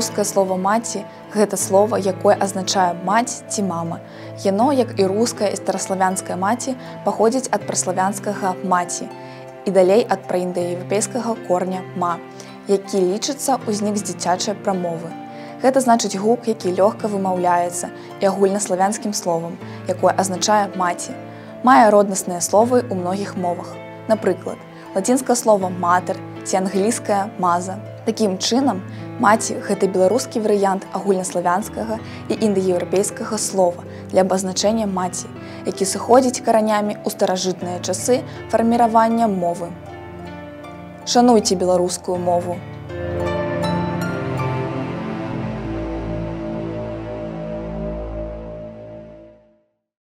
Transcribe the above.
Беларускае слова «маці» – гэта слова, якое азначае «маць» ці «мама». Яно, як і руская і стараславянская «маці», паходзіць ад праславянскага «маці» і далей ад праіндаеўрапейскага корня «ма», які лічыцца ўзнік з дзіцячай прамовы. Гэта значыць гук, які лёгка вымаўляецца і агульнаславянскім словам, якое азначае «маці». Мае роднасныя словы ў многіх мовах. Напрыклад, лацінскае слова «матер» ці англійскае «маза». Такім чынам, «маці» – гэта беларускі варыянт агульнаславянскага і індаеўрапейскага слова для абазначэння «маці», які сыходзіць каранямі ў старажытныя часы фарміравання мовы. Шануйце беларускую мову!